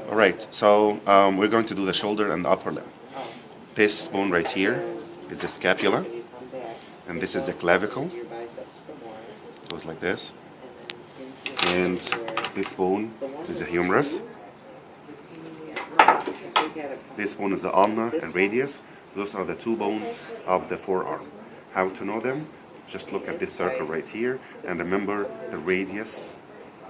All right, so we're going to do the shoulder and the upper limb. This bone right here is the scapula, and this is the clavicle. Goes like this. And this bone is the humerus. This bone is the ulna and radius. Those are the two bones of the forearm. How to know them? Just look at this circle right here and remember the radius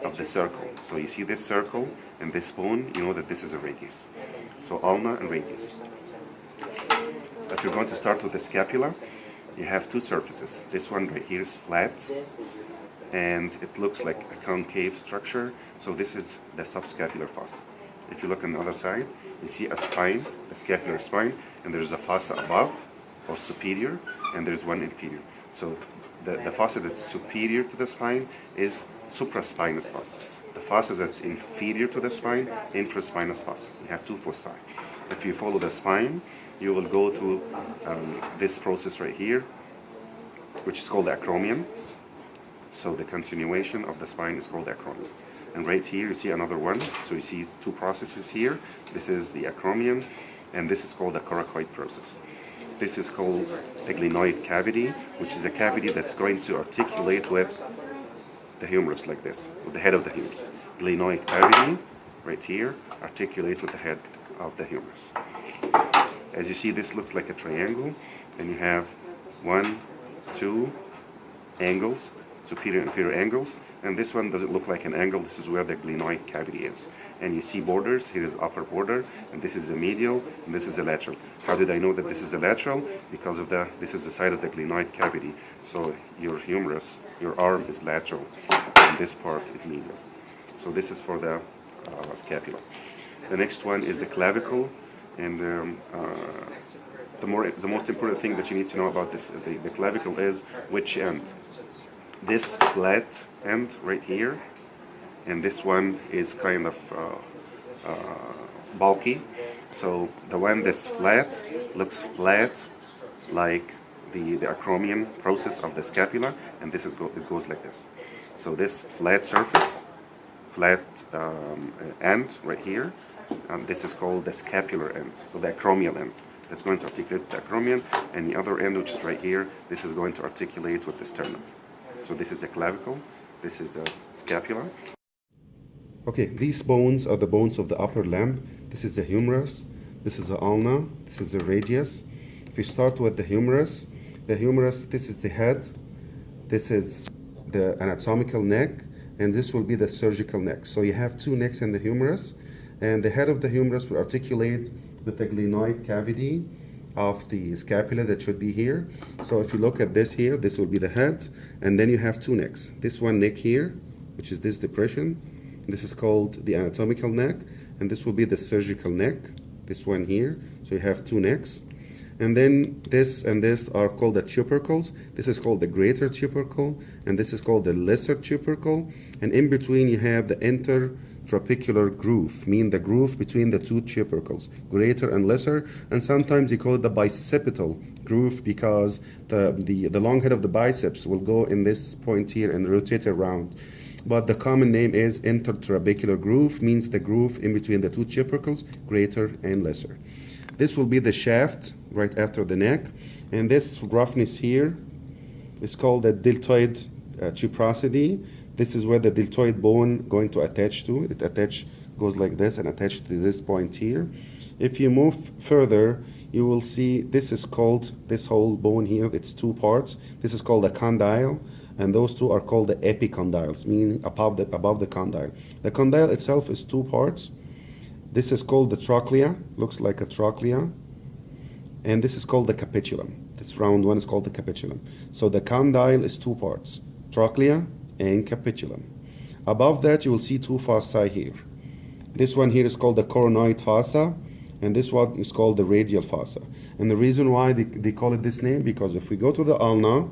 of the circle. So you see this circle and this bone, you know that this is a radius. So ulna and radius. If you're going to start with the scapula, you have two surfaces. This one right here is flat and it looks like a concave structure. So this is the subscapular fossa. If you look on the other side, you see a spine, the scapular spine, and there's a fossa above or superior, and there's one inferior. So the fossa that's superior to the spine is supraspinous fossa. The fossa that's inferior to the spine, infraspinous fossa. You have two fossae. If you follow the spine, you will go to this process right here, which is called the acromion. So the continuation of the spine is called the acromion. And right here you see another one. So you see two processes here. This is the acromion, and this is called the coracoid process. This is called the glenoid cavity, which is a cavity that's going to articulate with the humerus like this, with the head of the humerus. Glenoid cavity, right here, articulate with the head of the humerus. As you see, this looks like a triangle, and you have 1, 2 angles, superior and inferior angles, and this one doesn't look like an angle. This is where the glenoid cavity is. And you see borders. Here is upper border, and this is the medial, and this is the lateral. How did I know that this is the lateral? Because of this is the side of the glenoid cavity. So your humerus, your arm is lateral, and this part is medial. So this is for the scapula. The next one is the clavicle, and the most important thing that you need to know about this, the clavicle, is which end. This flat end right here, and this one is kind of bulky. So the one that's flat looks flat like the acromion process of the scapula, and this is it goes like this. So this flat surface, flat end right here, this is called the scapular end, or the acromial end. That's going to articulate the acromion, and the other end, which is right here, this is going to articulate with the sternum. So this is the clavicle, this is the scapula. Okay, these bones are the bones of the upper limb. This is the humerus, this is the ulna, this is the radius. If you start with the humerus, this is the head, this is the anatomical neck, and this will be the surgical neck. So you have two necks in the humerus, and the head of the humerus will articulate with the glenoid cavity of the scapula that should be here. So if you look at this here, this will be the head, and then you have two necks. This one neck here, which is this depression, this is called the anatomical neck, and this will be the surgical neck, this one here. So you have two necks, and then this and this are called the tubercles. This is called the greater tubercle, and this is called the lesser tubercle, and in between you have the intertrabecular groove, mean the groove between the two tubercles, greater and lesser, and sometimes you call it the bicipital groove because the long head of the biceps will go in this point here and rotate around. But the common name is intertrabecular groove, means the groove in between the two tubercles, greater and lesser. This will be the shaft right after the neck, and this roughness here is called the deltoid tuberosity. This is where the deltoid bone going to attach to. It goes like this and attach to this point here. If you move further, you will see this is called, this whole bone here, it's two parts. This is called the condyle, and those two are called the epicondyles, meaning above the condyle. The condyle itself is two parts. This is called the trochlea, looks like a trochlea, and this is called the capitulum. This round one is called the capitulum. So the condyle is two parts, trochlea and capitulum. Above that you will see two fossae here. This one here is called the coronoid fossa, and this one is called the radial fossa. And the reason why they call it this name, because if we go to the ulna,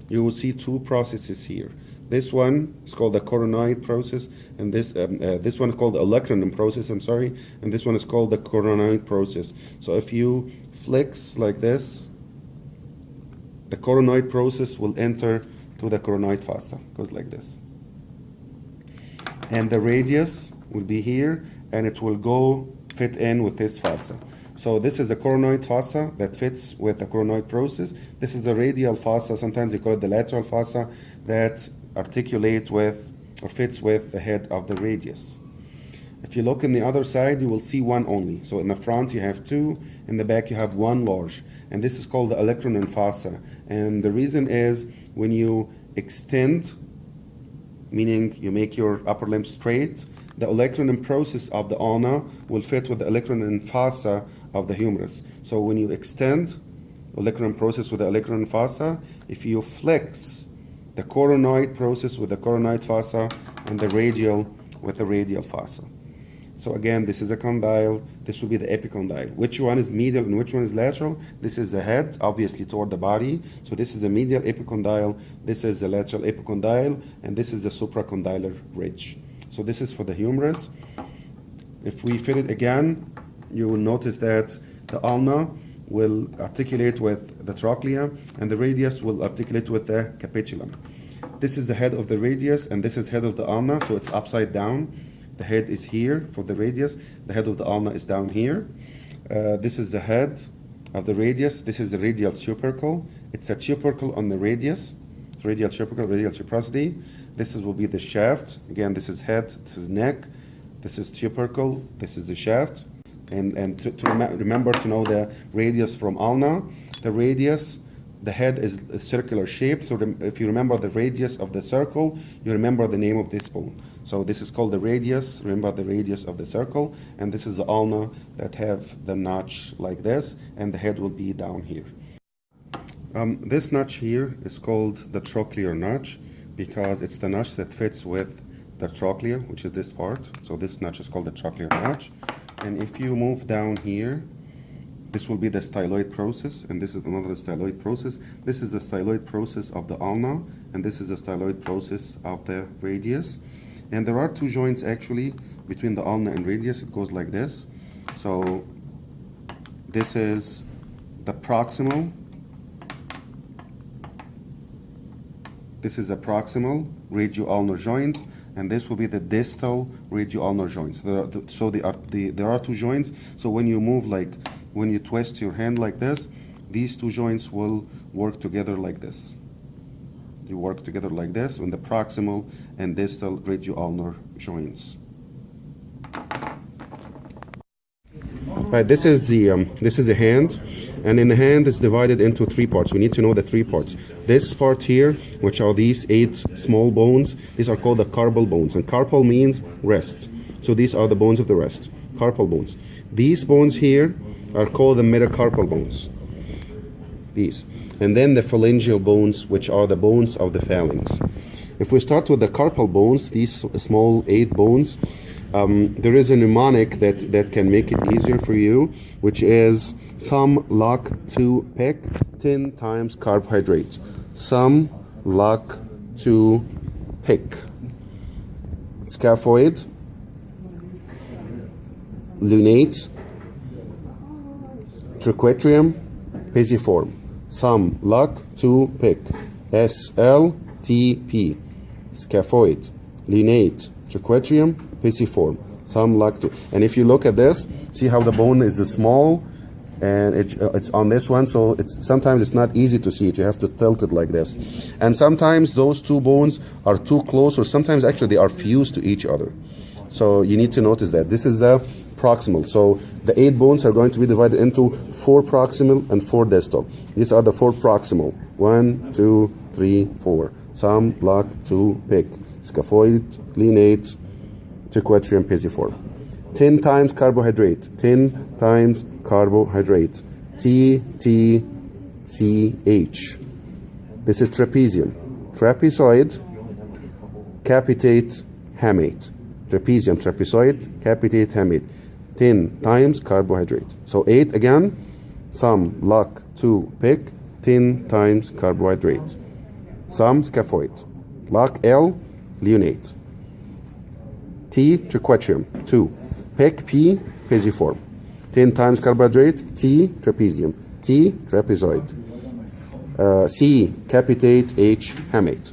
you will see two processes here. This one is called the coronoid process, and this one is called the olecranon process, and this one is called the coronoid process. So if you flex like this, the coronoid process will enter to the coronoid fossa, goes like this. and the radius will be here, and it will go fit in with this fossa. So this is the coronoid fossa that fits with the coronoid process. This is the radial fossa, sometimes they call it the lateral fossa, that articulate with or fits with the head of the radius. If you look in the other side, you will see one only. So in the front you have two, in the back you have one large, and this is called the olecranon fossa. And the reason is when you extend, meaning you make your upper limb straight, the olecranon process of the ulna will fit with the olecranon fossa of the humerus. So when you extend olecranon process with the olecranon fossa, if you flex the coronoid process with the coronoid fossa, and the radial with the radial fossa. So again, this is a condyle, this will be the epicondyle. Which one is medial and which one is lateral? This is the head, obviously toward the body. So this is the medial epicondyle, this is the lateral epicondyle, and this is the supracondylar ridge. So this is for the humerus. If we fit it again, you will notice that the ulna will articulate with the trochlea, and the radius will articulate with the capitulum. This is the head of the radius, and this is head of the ulna, so it's upside down. The head is here for the radius, the head of the ulna is down here. This is the head of the radius, this is the radial tubercle. It's a tubercle on the radius, radial tubercle, radial tuberosity. This will be the shaft. Again, this is head, this is neck, this is tubercle, this is the shaft. And to remember to know the radius from ulna. The radius, the head is a circular shape, so if you remember the radius of the circle, you remember the name of this bone. So this is called the radius, remember the radius of the circle, and this is the ulna that have the notch like this, and the head will be down here. This notch here is called the trochlear notch, because it's the notch that fits with the trochlea, which is this part. So this notch is called the trochlear notch. And if you move down here, this will be the styloid process, and this is another styloid process. This is the styloid process of the ulna, and this is the styloid process of the radius. And there are two joints actually between the ulna and radius. It goes like this. So this is the proximal. This is the proximal radio-ulnar joint, and this will be the distal radio-ulnar joints. There are two joints. So when you move, like when you twist your hand like this, these two joints will work together like this. You work together like this in the proximal and distal radio-ulnar joints. Right, this is the hand, and in the hand it's divided into three parts. We need to know the three parts. This part here, which are these 8 small bones, these are called the carpal bones, and carpal means wrist. So these are the bones of the wrist, carpal bones. These bones here are called the metacarpal bones. These. And then the phalangeal bones, which are the bones of the phalanx. If we start with the carpal bones, these small 8 bones, there is a mnemonic that can make it easier for you, which is some luck to pick 10 times carbohydrates. Some luck to pick. Scaphoid, lunate, triquetrium, pisiform. Some luck to pick. SLTP. Scaphoid, lunate, triquetrium, pisiform. Some luck to. And if you look at this, see how the bone is small, and it's on this one, so sometimes it's not easy to see it. You have to tilt it like this. And sometimes those two bones are too close, or sometimes actually they are fused to each other. So you need to notice that. This is the proximal. So the 8 bones are going to be divided into 4 proximal and 4 distal. These are the 4 proximal. 1, 2, 3, 4. Some luck to pick. Scaphoid, lunate, triquetrium, pisiform. 10 times carbohydrate. 10 times carbohydrate. TTCH. This is trapezium. Trapezoid, capitate, hamate. Trapezium, trapezoid, capitate, hamate. 10 times carbohydrate. So 8 again. Some luck to pick. 10 times carbohydrate. Some scaphoid. Luck L, lunate. T, triquetrium. 2. Pick P, pisiform. 10 times carbohydrate. T, trapezium. T, trapezoid. C, capitate. H, hamate.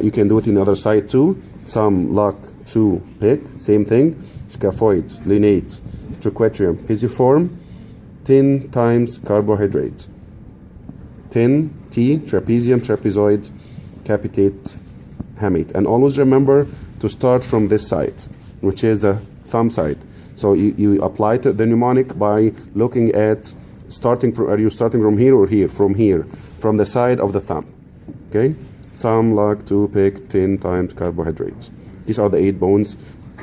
You can do it in the other side too. some luck to pick, same thing, scaphoid, lunate, triquetrium, pisiform, 10 times carbohydrate, 10 T, trapezium, trapezoid, capitate, hamate. And always remember to start from this side, which is the thumb side. So you apply the mnemonic by looking at are you starting from here or here? From here, from the side of the thumb. Okay? Some luck to pick 10 times carbohydrates. These are the 8 bones,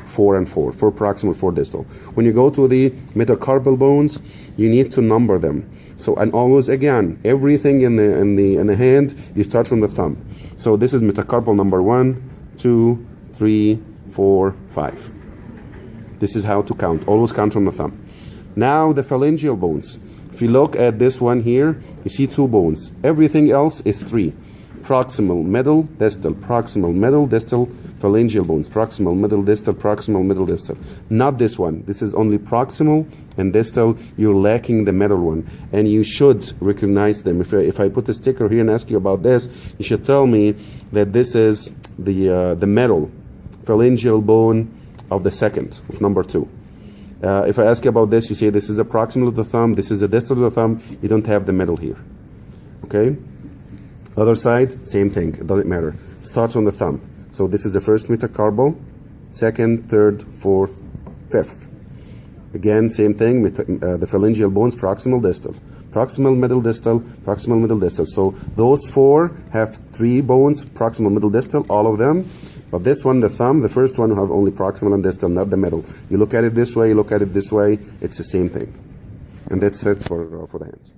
4 and 4 proximal, 4 distal. When you go to the metacarpal bones, you need to number them. So, and always again, everything in the hand, you start from the thumb. So this is metacarpal number 1, 2, 3, 4, 5. This is how to count. Always count from the thumb. Now the phalangeal bones. If you look at this one here, you see 2 bones. Everything else is 3. Proximal, middle, distal, proximal, middle, distal, phalangeal bones. Proximal, middle, distal, proximal, middle, distal. Not this one. This is only proximal and distal. You're lacking the middle one. And you should recognize them. If I put a sticker here and ask you about this, you should tell me that this is the middle phalangeal bone of the second, of number 2. If I ask you about this, you say this is the proximal of the thumb, this is the distal of the thumb, you don't have the middle here. Okay? Other side, same thing, it doesn't matter. Starts on the thumb. So this is the first metacarpal, second, third, fourth, fifth. Again, same thing, the phalangeal bones, proximal, distal. Proximal, middle, distal, proximal, middle, distal. So those 4 have 3 bones, proximal, middle, distal, all of them. But this one, the thumb, the first one, have only proximal and distal, not the middle. You look at it this way, you look at it this way, it's the same thing. And that's it for the hands.